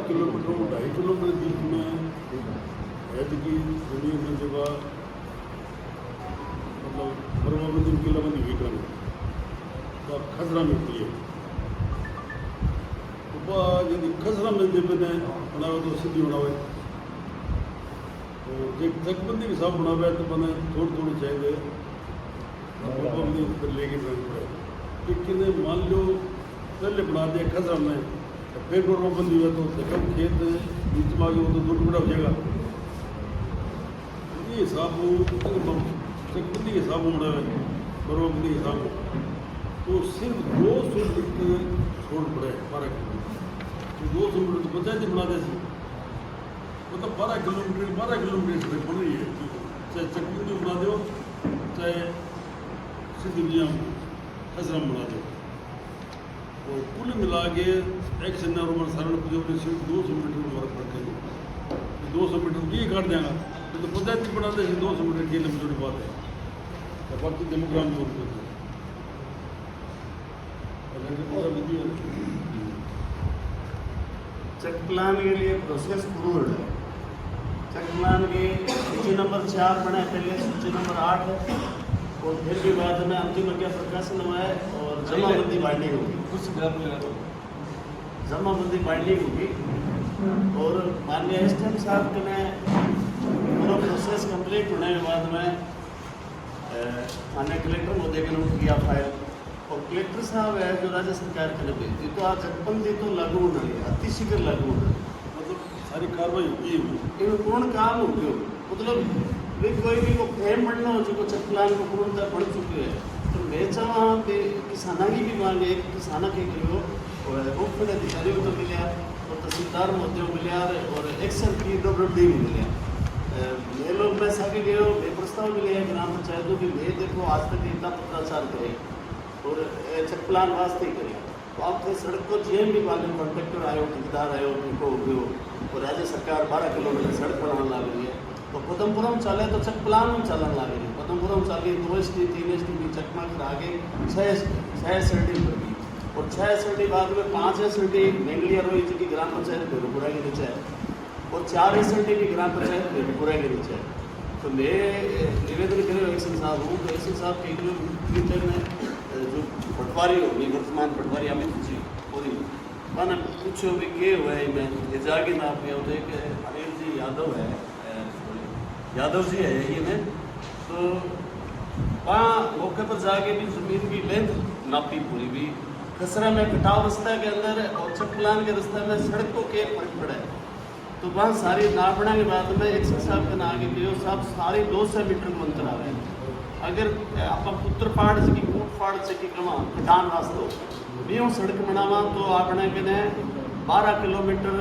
Kilometre और 2.5 kilometre बीच में ऐदगी दुनिया में जगह मतलब परमाबंदी किलाबंदी वीकन तो खजरा मिलती है तो यदि खजरा मिलते बने बनावे तो सीधी बनावे तो जब तकबंदी के साथ बनावे तो बने थोड़ी थोड़ी चाहिए परमाबंदी पर लेके जाना पड़े लेकिन मान लो पहले बना दिया खजरा में फिर परमाबंदी हुआ तो कम खेत बीच में आगे वो तो 2 टुकड़ा हो जाएगा ये हिसाब तकबंदी के हिसाब में बनावे परमाबंदी के हिसाब में तो सिर्फ 200 मीटर छोड़ पड़े 12 किलोमीटर 200 मीटर तो पंचायती बना दे मतलब 12 किलोमीटर सड़क बन रही है चाहे चकबंदी बना दो चाहे सीधी खजरा बना दो और कुल मिला के एक्शन नॉर्मल सारण जो सिर्फ 200 मीटर में फर्क पड़ते 200 मीटर की काट देगा तो पंचायती बनाते 200 मीटर की लंबी छोटी बात है बाकी डेमोग्राम जोड़ देते चेक प्लान के लिए प्रोसेस पूर्ण है चेक प्लान के सूची नंबर 4 बना है पहले सूची नंबर 8 है और फिर भी बाद में अंतिम क्या प्रकाशन हुआ है और जमाबंदी बाइंडिंग होगी कुछ ग्राम लगा दो जमाबंदी बाइंडिंग होगी और माननीय एसडीएम साहब के ने पूरा प्रोसेस कंप्लीट होने के बाद में माननीय कलेक्टर महोदय के नोट किया फाइल और कलेक्टर साहब है जो राज्य सरकार के लिए भेजती तो आज जगबंदी तो लागू होना है अतिशीघ्र लागू होना मतलब सारी कार्रवाई होती है इनमें पूर्ण काम हो गयो मतलब वे कोई भी को फ्रेम बनना हो जो चप्लान को पूर्णतः बढ़ चुके हैं तो मैं चाहा कि किसाना की भी मांग है कि किसाना के करो और मुख्य अधिकारियों को मिले और तहसीलदार महोदय मिले और एक्शन की डब्ल्यूडी भी मिले ये लोग मैं साके गए मैं प्रस्ताव मिले हैं ग्राम पंचायतों की मैं देखो आज तक इतना पत्राचार करे और चेक प्लान वास्ते ही करें तो आप थे सड़क को जीएम भी वाले कॉन्ट्रेक्टर आयो ठेकेदार आयो उनको हो गयो और राज्य सरकार 12 किलोमीटर सड़क बनाने लग रही है तो पदमपुरम चले तो चेक प्लान में चलन लग रही है पदमपुरम चली 2 एसटी 3 एसटी भी चकमा कर आगे 6 एसटी पर भी और 6 एसटी बाद में 5 एसटी मेंगलिया रोई जो कि ग्राम पंचायत बेरूपुरा के नीचे है और 4 एसटी भी ग्राम पंचायत बेरूपुरा के नीचे है तो मैं निवेदन करें एक्शन साहब हूँ तो एक्शन साहब के फ्यूचर में जो पटवारी होगी वर्तमान पटवारी अमित जी पूरी मैंने पूछो भी के हुआ है मैं ये जाके ना आप होते कि अनिल जी यादव है यादव जी है ये में तो वहाँ मौके पर जाके भी जमीन की लेंथ नापी पूरी भी खसरा में कटाव रास्ता के अंदर और चकलान के रास्ते में सड़क को के फर्क पड़ा है तो वहाँ सारी नापना के बाद में एक साहब के ना आगे दियो साहब सारे 200 मीटर को अंतर आ रहे हैं अगर आप उत्तर पहाड़ से की कूट पहाड़ से की कमा डान रास्तो बीओ सड़क बनावा तो आपने कहने 12 किलोमीटर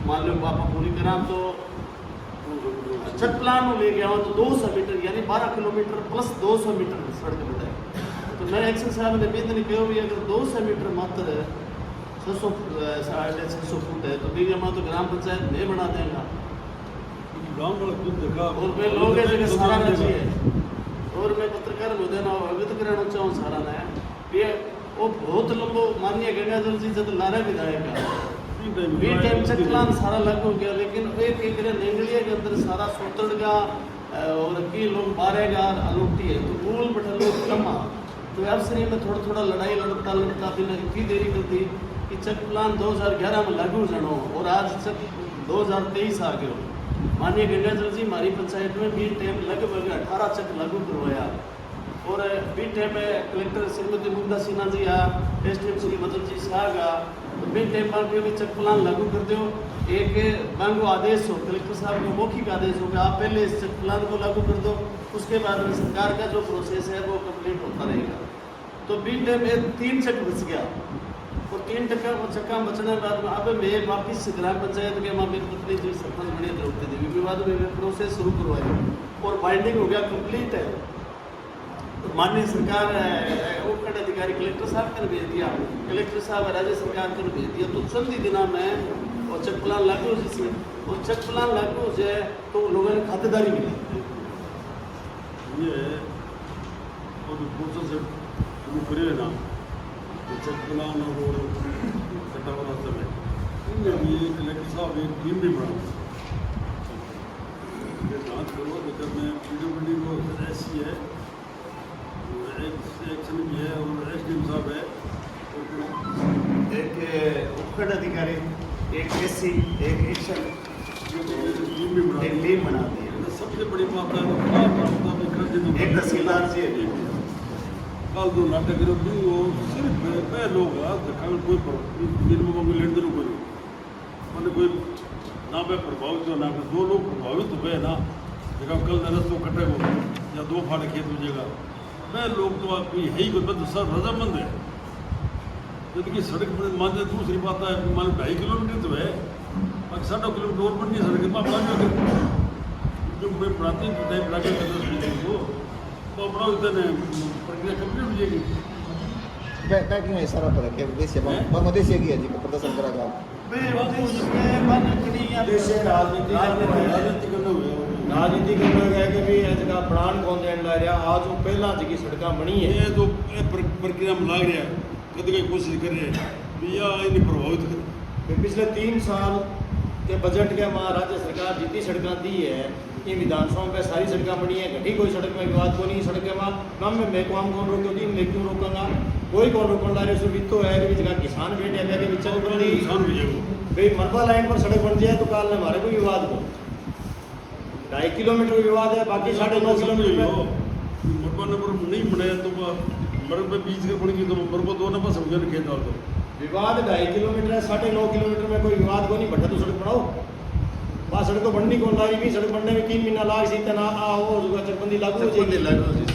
मान लो आप पूरी करा तो चक प्लान ले गया तो 200 मीटर यानी 12 किलोमीटर प्लस 200 मीटर सड़क बनाए तो मैं एक्शन साहब ने बेदन कहो भी अगर 200 मीटर मात्र 600 फुट है तो बीमा तो ग्राम पंचायत नहीं बना देगा गाँव वाला खुद देखा और मैं लोग है जगह सारा ना चाहिए और मैं पत्रकार महोदय ना अवगत कराना चाहूँ सारा ना ये वो बहुत लंबो माननीय गंगाजल जी जब लारा विधायक है बी टाइम चकलान सारा लागू हो गया लेकिन एक एक नेंगलिया के अंदर सारा सोतड़गा और की लोग मारेगा अलूटी है तो मूल बटा लोग कमा तो अफसरी में थोड़ा थोड़ा लड़ाई लड़ता भी इतनी देरी करती कि चक प्लान 2011 में लागू जानो और आज चक 2023 आ गयो माननीय गंगाजल जी हमारी पंचायत में बी टाइम लगभग 18 चक लागू करवाया और बी टाइम में कलेक्टर श्रीमती मुग्धा सिन्हा जी आ एसडीएम श्री मदन जी साहब आ तो बी टाइम मांगे भी चक प्लान लागू कर दो एक मांगो आदेश हो कलेक्टर साहब का मौखिक आदेश हो कि आप पहले इस चक प्लान को लागू कर दो उसके बाद में सरकार का जो प्रोसेस है वो कंप्लीट होता रहेगा तो बी टाइम में 3 चक बच गया और 3 चक्का बचने के बाद अब मैं वापिस ग्राम पंचायत के माँ मेरी पत्नी जी सरपंच बने द्रौपदी देवी विवाद में प्रोसेस शुरू करवाई और बाइंडिंग हो गया कंप्लीट है तो माननीय सरकार उपखंड अधिकारी कलेक्टर साहब ने भेज दिया कलेक्टर साहब राज्य सरकार को भेज दिया तो चंद ही दिनों में और चक प्लान लागू हो जिसमें और चक प्लान लागू हो जाए तो लोगों ने खातेदारी मिली ये और प्रोसेस शुरू करे ना चक प्लान और कटाव रास्ते में इनने भी कलेक्टर साहब एक टीम भी बना ये जाँच करो तो जब मैं PWD को SC है एक्शन भी है और SDM साहब है और एक उपखंड अधिकारी, एक SC, एक एक्शन, टीम भी बना एक टीम बना दी है। सबसे बड़ी बात है एक तहसीलदार जी है। कल दो नाटक भी वो सिर्फ पह लोग कल कोई निर्मों में लेन देन करो मैंने कोई ना पे प्रभावित हो ना दो लोग प्रभावित हुए ना जगह कल रस्तों कटे हो या दो फाड़े खेत हो जाएगा वह लोग तो कोई है ही कोई बंद सब रजामंद है जबकि सड़क पर मान दूसरी बात है मान 2.5 किलोमीटर तो है बाकी 7 किलोमीटर और बढ़नी सड़क बना जो मैं बनाती टाइम लगे को तो अपना उधर प्रक्रिया कंप्लीट हो जाएगी Bagi nggak salah pada kayak Malaysia, Bangladesh lagi ya jika berdasarkan keragam. राजनीति करना हुआ राजनीति करना है कि भी जगह प्राण कौन देन ला रहा आज वो पहला जी सड़क बनी है ये तो प्रक्रिया में लग रहा है कद कोई कोशिश कर रहे हैं भी या इन्हें प्रभावित कर कि पिछले 3 साल के बजट के मां राज्य सरकार जितनी सड़कें दी है इन विधानसभाओं पे सारी सड़कें बनी है घटी कोई सड़क में विवाद को नहीं सड़क मां नाम में मैं कौन कौन रोकोगी मैं क्यों रोकूंगा कोई कौन रोकने वाले सो वित्तो है कि जगह किसान बैठे हैं कि चल बंदी नुकसान भी है भाई मरबा लाइन पर सड़क बन जाए तो काल में हमारे कोई विवाद को 2.5 किलोमीटर विवाद है बाकी 9.5 किलोमीटर मरबा नंबर नहीं बनाया तो मरबा बीच के बन गई तो मरबा 2 नंबर समझे खेत डाल दो विवाद 2.5 किलोमीटर है 9.5 किलोमीटर में कोई विवाद को नहीं बढ़ा तो सड़क बनाओ वहाँ सड़क तो बननी कौन लाई भी सड़क बनने में 3 महीना लाग सी तना आओ चकबंदी लागू हो जाएगी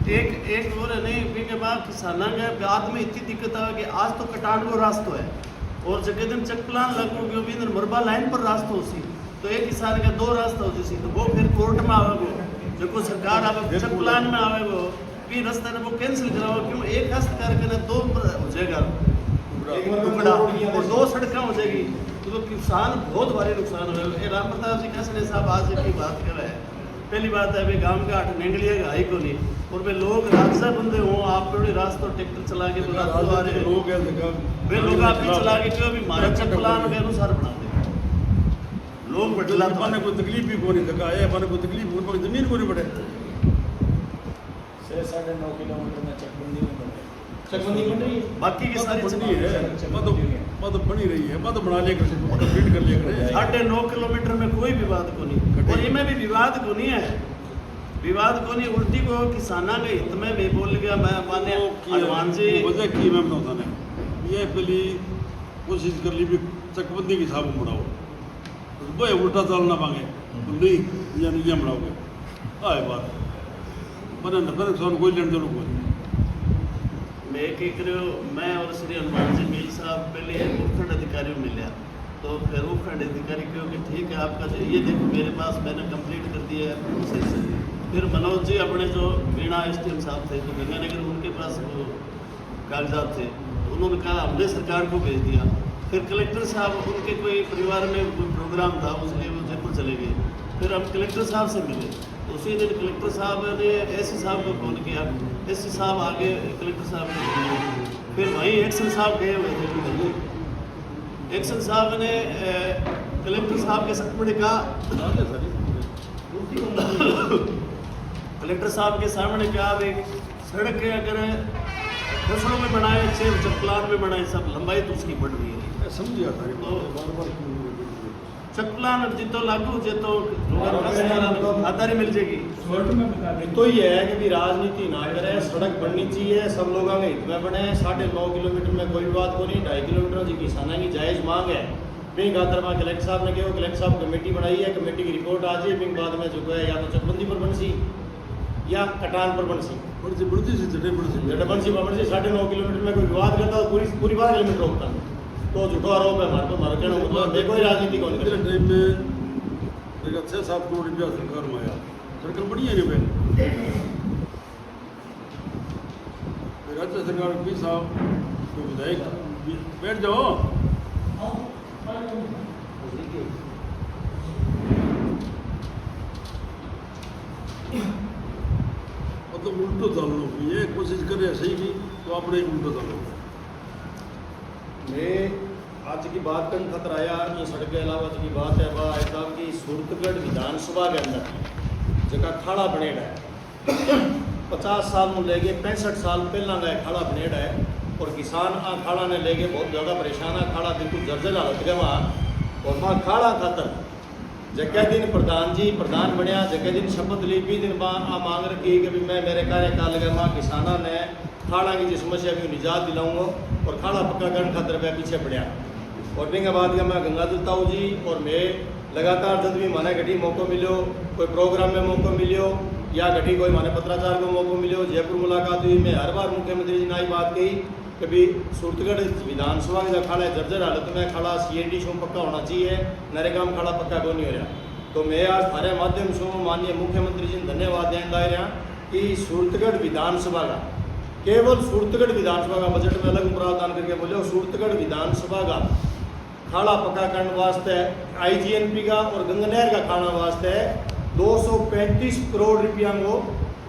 एक और नहीं के बाद किसाना के बाद में इतनी दिक्कत आ कि आज तो कटान को रास्ता है और जगह दिन चक प्लान लगो कि भी मरबा लाइन पर रास्ता हो सी तो एक किसान का 2 रास्ता हो सी तो वो फिर कोर्ट में आवेगो जो सरकार आवे चक प्लान में आवेगो भी रास्ता ने वो कैंसिल कराओ क्यों एक हस्त करके 2 हो जाएगा टुकड़ा और 2 सड़कें हो जाएगी तो किसान बहुत भारी नुकसान हो जाएगा। राम प्रताप जी कैसे साहब आज की बात कर रहे हैं पहली बात है वे गांव का 8 नेंगलिएगा आई को नहीं और वे लोग रास्ता बंदे हों आप थोड़ी रास्ता ट्रैक्टर चला के लोग वे लोग आप ही चला के क्यों भी मारे प्लान के अनुसार बनाते लोग बदला तो अपने कोई तकलीफ भी को नहीं लगा है अपने कोई तकलीफ को जमीन को नहीं बढ़े 6-9.5 किलोमीटर में चकबंदी में बने चकबंदी बन रही है बाकी की सारी बनी है मत बनी रही है मत बना लिया कंप्लीट कर लिया 9.5 किलोमीटर में कोई विवाद को नहीं और इनमें भी विवाद को नहीं है विवाद को नहीं उल्टी को किसाना के हित में भी बोल गया मैं माने हनुमान जी वजह की मैं बताता नहीं ये पहली कोशिश कर ली भी चकबंदी के हिसाब में बढ़ाओ भाई उल्टा चाल ना मांगे तो नहीं या नहीं बढ़ाओगे आए बात बने न कोई लेन देन कोई मैं क्या करो मैं और श्री हनुमान जी मेल साहब पहले एक उपखंड अधिकारी मिले तो फिर उपखंड अधिकारी क्यों कि ठीक है आपका जो ये देखो मेरे पास मैंने कंप्लीट कर दिया है सही से फिर मनोज जी अपने जो मीणा SDM साहब थे तो गंगानगर उनके पास वो कागजात थे तो उन्होंने कहा हमने सरकार को भेज दिया फिर कलेक्टर साहब उनके कोई परिवार में कोई प्रोग्राम था उसलिए वो जयपुर चले गए फिर हम कलेक्टर साहब से मिले उसी दिन कलेक्टर साहब ने SC साहब को फ़ोन किया SC साहब आगे कलेक्टर साहब ने फिर वहीं एक्शन साहब गए हुए थे एक्शन साहब ने कलेक्टर साहब के सामने कहा कलेक्टर साहब के सामने कहा भाई सड़क के अगर फसलों में बनाए जब प्लान में बनाए सब लंबाई तो उसकी बढ़ रही है समझ आता है तो बार बार चकप्लान जितो लागू जितो आधारी मिल जाएगी तो ये है कि भी राजनीति ना करे सड़क बननी चाहिए सब लोगों के हित में बने 9.5 किलोमीटर में कोई बात को नहीं 2.5 किलोमीटर जी किसाना की जायज़ मांग है पिंक आदर में कलेक्टर साहब ने कहो कलेक्टर साहब कमेटी बनाई है कमेटी की रिपोर्ट आ जाए पिंक बाद में जो है या तो चकबंदी पर बन सी या कटान पर बन सी बढ़ती सी जटे बन सी 9.5 किलोमीटर में कोई विवाद करता तो पूरी 12 किलोमीटर रोकता तो झूठो आरोप है हमारे को हमारे कहने का मतलब देखो ही राजनीति कौन करे टाइम में 6-7 करोड़ रुपया सरकार में आया सरकार बड़ी है नहीं राज्य सरकार के साहब तो विधायक बैठ जाओ मतलब उल्टो चाल लो ये कोशिश करे सही की तो आपने उल्टो चाल लो मैं आज की बात करने खतर आया ये सड़क के अलावा की बात है वह है साहब की सूरतगढ़ विधानसभा के अंदर जगह खाड़ा बनेड़ा है 50 साल में लेके 65 साल पहला का खाड़ा बनेड़ा है और किसान आ खाड़ा ने लेके बहुत ज़्यादा परेशान है। खाड़ा बिल्कुल जर्जर हालत के वहाँ और वहाँ खाड़ा खातर जगह दिन प्रधान जी प्रधान बनया जगह दिन शपथ ली 20 दिन बाद आ मांग रखी कि भी मैं मेरे कार्यकाल के वहाँ किसाना ने खाड़ा की जो समस्या भी निजात दिलाऊंगा और खाड़ा पक्का करने खातर मैं पीछे पड़ा और फिर बाद मैं गंगा ताऊ जी और मैं लगातार जब भी माने घटी मौका मिलो कोई प्रोग्राम में मौका मिलो या घटी कोई माने पत्राचार को मौका मिलो जयपुर मुलाकात हुई मैं हर बार मुख्यमंत्री जी ने आई बात कही कभी सूरतगढ़ विधानसभा का खड़ा जर्जर हालत में खड़ा CND शो पक्का होना चाहिए नरेगा में खड़ा पक्का क्यों नहीं हो रहा। तो मैं आज थारे माध्यम से माननीय मुख्यमंत्री जी ने धन्यवाद देना ला रहा कि सूरतगढ़ विधानसभा का केवल सूरतगढ़ विधानसभा का बजट में अलग प्रावधान करके बोले सूरतगढ़ विधानसभा का खाड़ा पक्का करने वास्ते IGNP का और गंगनहर का खाना वास्ते 235 करोड़ रुपया को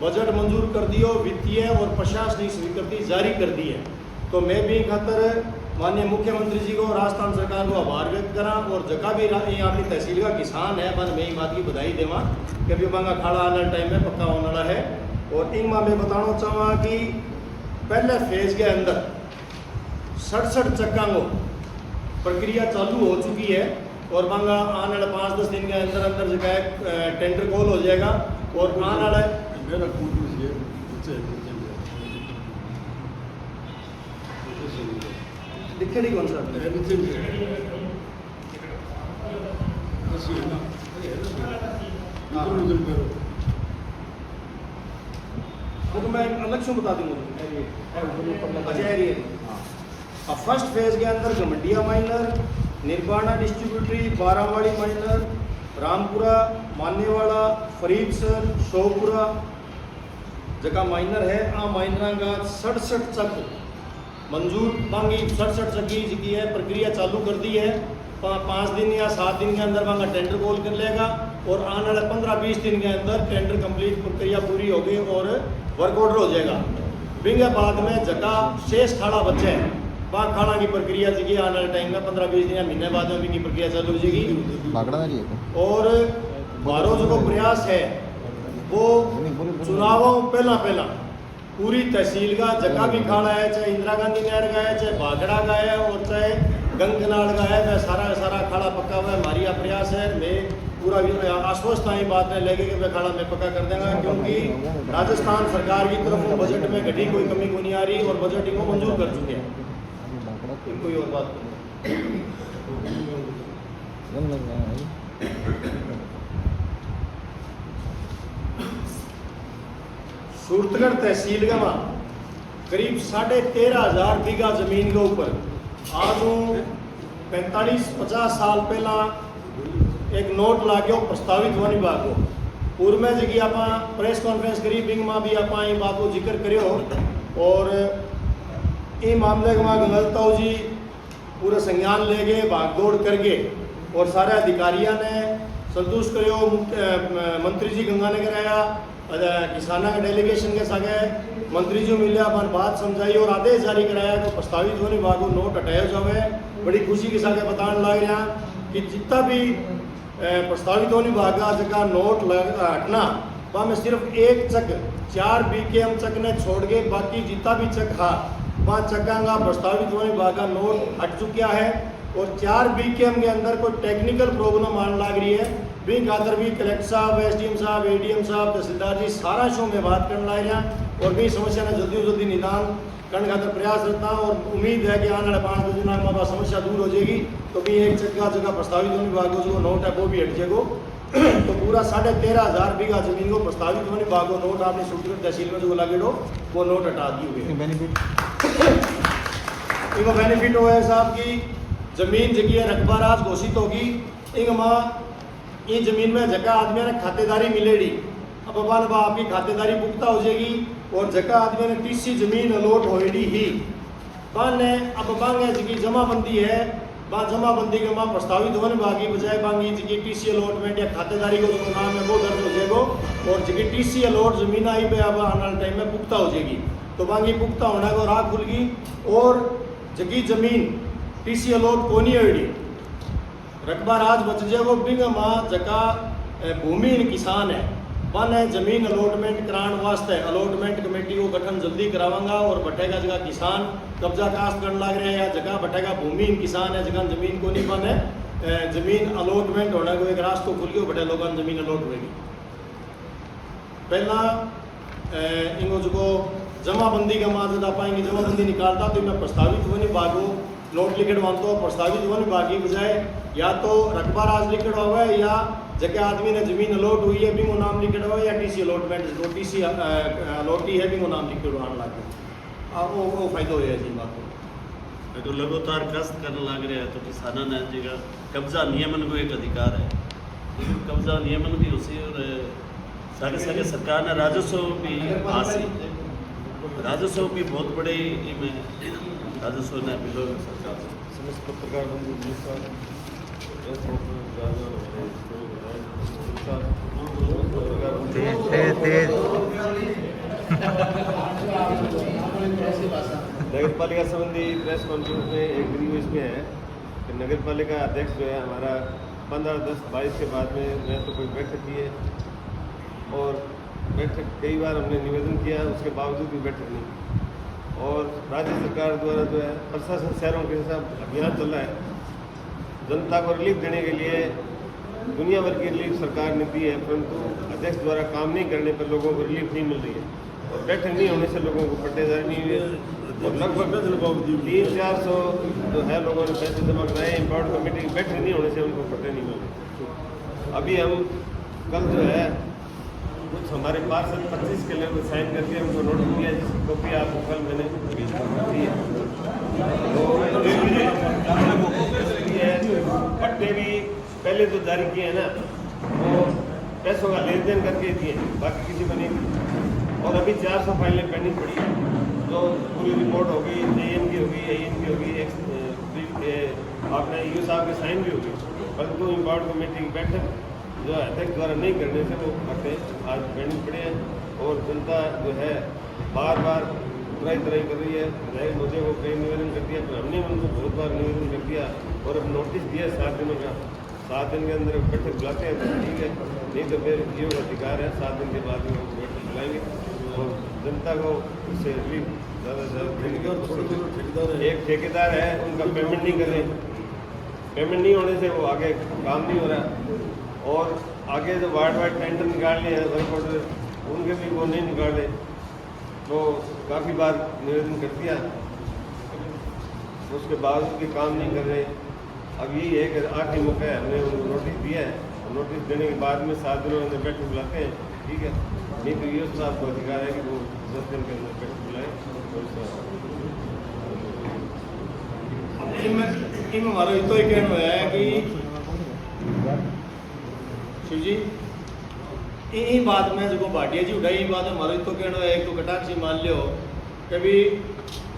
बजट मंजूर कर दियो वित्तीय और प्रशासनिक स्वीकृति जारी कर दी है। तो मैं भी खातर माननीय मुख्यमंत्री जी को राजस्थान सरकार को आभार व्यक्त करा और जगह भी यहाँ अपनी तहसील का किसान है बन मैं बात की बधाई देवा कि अभी वहाँ खाड़ा आने टाइम में पक्का होने वाला है। और इन मैं बताना चाहूँगा कि पहले फेज के अंदर 67 चक्का को प्रक्रिया चालू हो चुकी है और वहाँ आने वाले 5-10 दिन के अंदर अंदर जगह टेंडर कॉल हो जाएगा और आने वाले मेरा कुछ ये बच्चे दिखे नहीं कौन सा वो तो मैं अलग से बता दूंगा। अच्छा फर्स्ट फेज के अंदर गमंडिया माइनर निर्बाणा डिस्ट्रीब्यूटरी बारावाड़ी माइनर रामपुरा मान्यवाड़ा फरीदसर शोपुरा जगह माइनर है आ माइनर का 67 चक मंजूर मांगी 67 चक्की जी है प्रक्रिया चालू कर दी है 5 दिन या 7 दिन के अंदर वहाँ टेंडर कॉल कर लेगा और आने वाले 15-20 दिन के अंदर टेंडर कंप्लीट प्रक्रिया पूरी होगी और वर्क ऑर्डर हो जाएगा। बिंगे बाद में जगह शेष खाड़ा बचे हैं वहाँ खाड़ा की प्रक्रिया जी आने वाले टाइम में 15-20 दिन या महीने बाद में भी प्रक्रिया चालू हो जाएगी। और हमारो जो प्रयास है वो चुनावों पहला पूरी तहसील का जगह भी खाड़ा है चाहे इंदिरा गांधी नहर का है चाहे भागड़ा का है और चाहे गंगनाड़ का है मैं सारा खाड़ा पक्का हुआ है। हमारी प्रयास है मैं पूरा आश्वस्त आई बात है लेके कि मैं खाड़ा में पक्का कर देगा क्योंकि राजस्थान सरकार की तरफ बजट में घटी कोई कमी को नहीं आ रही और बजट इनको मंजूर कर चुके हैं। कोई और बात सूरतगढ़ तहसील का करीब 13,500 बीघा जमीन के ऊपर आज 45-50 साल पहला एक नोट लागो प्रस्तावित होने बात को पूर्व में जी आप प्रेस कॉन्फ्रेंस करी बिंग में भी आप बात को जिक्र करो और ये मामले में गंगलताऊ जी पूरे संज्ञान ले गए भागदौड़ करके और सारे अधिकारियों ने संतुष्ट करो मंत्री जी गंगा ने कराया किसाना के डेलीगेशन के संगे मंत्री जी मिले अपन बात समझाई और आदेश जारी कराया तो प्रस्तावित होने बागो नोट हटाया जावे। बड़ी खुशी के साथ बताने लग रहा कि जितना भी प्रस्तावित होने भागा जगह नोट हटना वहाँ में सिर्फ एक चक 4 BKM चक ने छोड़ के बाकी जितना भी चक था वहाँ चक्का का प्रस्तावित होने भागा नोट हट चुका है और 4 BKM के अंदर कोई टेक्निकल प्रॉब्लम आने लग रही है भी खातर भी कलेक्टर साहब SDM साहब ADM साहब तहसीलदार जी सारा शो में बात करने लग रहा और भी समस्या ने जल्दी निदान करने खातर प्रयास रहता और उम्मीद है कि आने वाले 5 दिन में समस्या दूर हो जाएगी तो भी एक जगह प्रस्तावित होने विभाग जो नोट है वो भी हट जाएगा। तो पूरा 13,500 बीघा जमीन को प्रस्तावित होने विभाग नोट आपने सूरतगढ़ तहसील में जो लगे वो नोट हटा दिए हुए इनको बेनिफिट हुआ है साहब की जमीन जगह रकबा राज घोषित होगी ये जमीन में जगह आदमी ने खातेदारी मिलेगी अब आपकी खातेदारी पुख्ता हो जाएगी और जगह आदमी ने तीसरी जमीन अलॉट होगी ही ने अब बांगे जी जमाबंदी है वहाँ जमाबंदी के वहाँ प्रस्तावित होने बाकी बजाय बांगी जी TC अलॉटमेंट या खातेदारी को जो नाम है वो दर्ज हो जाएगा और जी TC अलॉट जमीन आई पे अब आने वाले टाइम में पुख्ता हो जाएगी तो बांगी पुख्ता होने को राह खुलगी और जगी जमीन टीसी अलॉट कोनी होड़ी रकबा राज बच जाएगो बिंग माँ जका भूमिहीन किसान है वन है जमीन अलॉटमेंट कराने वास्ते अलॉटमेंट कमेटी को गठन जल्दी करावांगा और बटेगा जगह किसान कब्जा काश्त करने लग रहे हैं या जगह बटेगा भूमिहीन किसान है जगह जमीन को नहीं बने जमीन अलॉटमेंट होने को एक रास्ता खुल गयो बटे लोगों जमीन अलॉट होगी पहला इनको जो जमाबंदी का माँ जब पाएंगे जमाबंदी निकालता तो मैं प्रस्तावित होने बागो नोट लिखित मानता हूँ प्रस्तावित होने बाकी बजाय या तो रकबा राज लिखित हुआ है या जगह आदमी ने जमीन अलॉट हुई है भी वो नाम लिखित हुआ है या टीसी अलॉटमेंट जो टीसी अलॉटी है भी वो नाम लिखित आने लगे वो फायदा हो जी बात तो लगातार कष्ट करने लग रहे हैं तो किसानों ने जगह कब्जा नियमन को एक अधिकार है लेकिन कब्जा नियमन भी उसी और सारे सारे सरकार ने राजस्व भी हासिल राजस्व भी बहुत बड़े में राजस्व ने बिलो सरकार समस्त पत्रकार बंधु नमस्कार नगर पालिका संबंधी प्रेस कॉन्फ्रेंस में एक वीडियो इसमें है कि नगर पालिका अध्यक्ष जो है हमारा 15/10/22 के बाद में तो कोई बैठक की है और बैठक कई बार हमने निवेदन किया उसके बावजूद भी बैठक नहीं और राज्य सरकार द्वारा जो है प्रशासन शहरों के साथ अभियान चल रहा है जनता को रिलीफ देने के लिए दुनिया भर की रिलीफ सरकार ने दी है परंतु अध्यक्ष द्वारा काम नहीं करने पर लोगों को रिलीफ नहीं मिल रही है और बैठक नहीं होने से लोगों को पट्टेदारी नहीं हुई है और लगभग 300-400 जो है लोगों ने पैसे जमा कराए इम्पावर्ड कमेटी की बैठक नहीं होने से उनको पट्टे नहीं मिल रहे। अभी हम कल जो है कुछ हमारे पास 25 के लेवल साइन करके उनको नोटिस दिया जिसकी कॉपी आपको कल मैंने दी है। पट्टे भी पहले तो जारी किए हैं ना वो पैसों का लेन देन करके दिए बाकी किसी को नहीं और अभी 400 फाइलें पेंडिंग पड़ी तो पूरी रिपोर्ट होगी AN की होगी AN की होगी आपने यू साहब के साइन भी होगी परंतु इम्पावर्ड कमेटी की बैठक जो अध्यक्ष द्वारा नहीं करने से वो पट्टे आज पेंडिंग पड़े हैं और जनता जो है बार बार तराई कर रही है विधायक मुझे वो कई निवेदन कर दिया पर हमने उनको बहुत बार निवेदन कर दिया और अब नोटिस दिया 7 दिनों का 7 दिन के अंदर बैठक बुलाते हैं तो ठीक है नहीं तो फिर ये अधिकार है 7 दिन के बाद में बैठक बुलाएंगे और जनता को उससे रिलीफ ज़्यादा से ज़्यादा एक ठेकेदार है उनका पेमेंट नहीं कर रहे पेमेंट नहीं होने से वो आगे काम नहीं हो रहा और आगे जो वार्ड टेंडर निकाल लिए हैं वर्क ऑर्डर उनके भी वो नहीं निकाल रहे तो काफ़ी बार निवेदन कर दिया उसके बावजूद भी काम नहीं कर रहे। अब यही है कि आखिरी मौका है हमने उनको नोटिस दिया है नोटिस देने के बाद में 7 दिनों के अंदर बैठक बुलाते हैं ठीक है नहीं तो ये साहब को अधिकार है कि वो 10 दिन के अंदर बैठक बुलाए। हमारा तो ये कहना है कि शिव जी यही बात में जो भाटिया जी उठाई यही बात हमारा तो कहना है एक तो कटाक्षी मान लियो कभी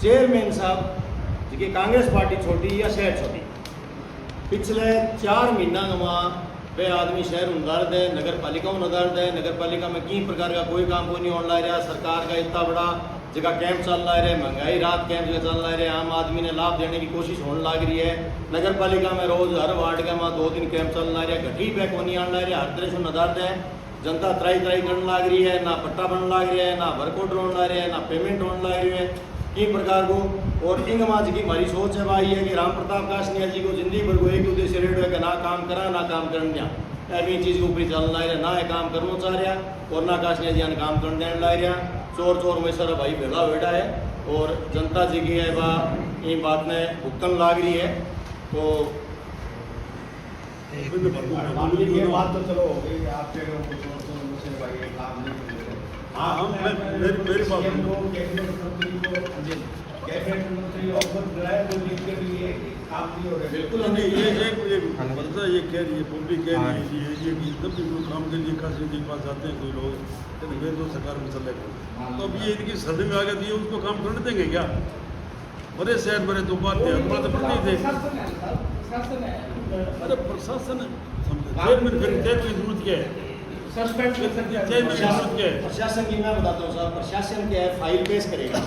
चेयरमैन साहब जी कांग्रेस पार्टी छोटी या शहर छोटी पिछले 4 महीना में वे आदमी शहर उदारद है नगर पालिका उदारद है नगर पालिका में किन प्रकार का कोई काम को नहीं होने लग रहा सरकार का इतना बड़ा जगह कैंप चल रहा है महंगाई रात कैंप जगह चल रहा है आम आदमी ने लाभ देने की कोशिश होने लग रही है नगर पालिका में रोज हर वार्ड के में 2 दिन कैंप चल रहा है घटी पे को नहीं आने लग रहा हर तरह से नदारद है जनता त्राई करने लग रही है ना पट्टा बनने लग रहा है ना वर्कआउट होने लग रहा है ना पेमेंट होने लग रही है किन प्रकार को और इंग माज की हमारी सोच है भाई है कि राम प्रताप काशनिया जी को जिंदगी भर को एक उद्देश्य रेड है कि ना काम करा ना काम करने दिया ऐसी चीज़ के ऊपर चलना है ना ये काम करना चाह रहा और ना काशनिया जी ने काम करने देने लग रहा चोर चोर में सर भाई भेड़ा बैठा है और जनता जी की है बा इन बात में भुगतन लाग रही है तो ये बात तो चलो हो गई आपके भाई काम नहीं मिल रहे हाँ हम मेरी बात कैबिनेट मंत्री ऑफर कराए तो लिख के लिए काम नहीं हो रहे बिल्कुल नहीं ये बंदा ये कह रही है पब्लिक कह रही है ये कि जब भी कोई काम के लिए काशी के पास आते हैं कोई लोग तो वे तो सरकार में चले गए तो अब ये इनकी सदी में आ गई थी उसको काम करने देंगे क्या बड़े शहर बड़े तो बात थे बात पड़ती थे अरे प्रशासन चेयरमैन फिर की जरूरत क्या है सस्पेंड कर सकते हैं। प्रशासन की मैं बताता हूँ साहब, प्रशासन क्या है, फाइल पेश करेगा,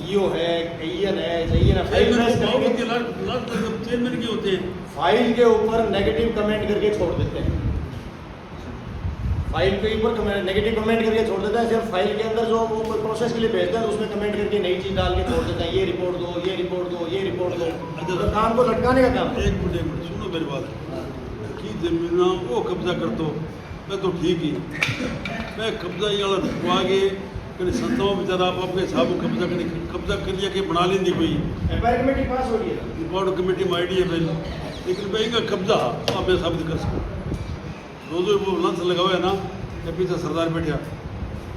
ईओ है, एईएन है, जईएन है, फाइल पेश करेंगे, चेयरमैन के होते हैं, फाइल के ऊपर नेगेटिव कमेंट करके छोड़ देते हैं, फाइल के ऊपर नेगेटिव कमेंट करके छोड़ देता है। जब फाइल के अंदर जो वो कोई प्रोसेस के लिए भेजता है तो उसमें कमेंट करके नई चीज डाल के छोड़ देता है, ये रिपोर्ट दो, ये रिपोर्ट दो, ये रिपोर्ट दो, तो काम को लटकाने का काम है। एक मिनट सुनो मेरी बात की जमीन वो कब्जा कर दो मैं तो ठीक ही मैं कब्जा ये वाला रुकवा के कहीं संताओं बेचारा आप अपने हिसाब कब्जा कर लिया कि बना लेंदी कोई एम्पायर कमेटी पास हो गई है, रिपोर्ट कमेटी में आईडी है पहले, लेकिन मैं इनका कब्जा आप मैं साबित कर सकूँ। रोजो वो लंच लगाओ है ना या पीछे सरदार बैठा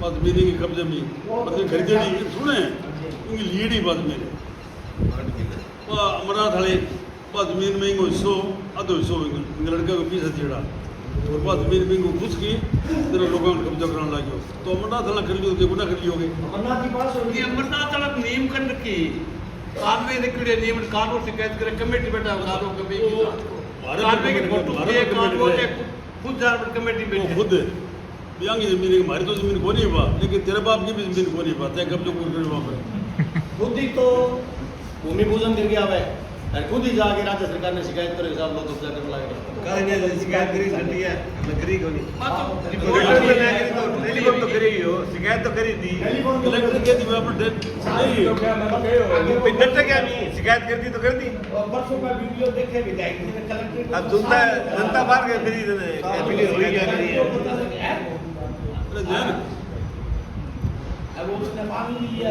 बस मीनिंग के कब्जे में मतलब खरीदे नहीं सुने उनकी लीड ही बात मेरे वो अमरनाथ वाले बस जमीन में इनको हिस्सो आधो हिस्सो लड़का को पीछे छेड़ा और बस जमीन में इनको घुस की तेरे लोगों को कब्जा कराने लगे तो अमरनाथ वाला कर लियो गुना कर लियोगे अमरनाथ की पास हो गई, अमरनाथ वाला नियम कर रखी कानवे निकले नियम कानून शिकायत करे कमेटी बैठा कानून कानवे की फोटो ये कानून के खुद जानवर कमेटी वो बैठे खुद बियांगी जमीन हमारी तो जमीन को नहीं हुआ लेकिन तेरे बाप की भी जमीन को नहीं हुआ तय कब्जा को कर वहाँ पर खुद ही तो भूमि पूजन करके आवे और खुद ही जाके राज्य सरकार ने शिकायत करे साहब लोग कब्जा करने लगे, शिकायत करी छठी है मैं करी को नहीं हाँ, टेलीफोन तो करी हो शिकायत तो करी थी टेलीफोन कलेक्टर के दिमाग पर नहीं डरता क्या नहीं शिकायत कर दी तो कर दी परसों का वीडियो देखे विधायक जी ने कलेक्टर अब जनता बाहर गए करी एप्लीकेशन हुई क्या करी है अरे जैन अब उसने मांग लिया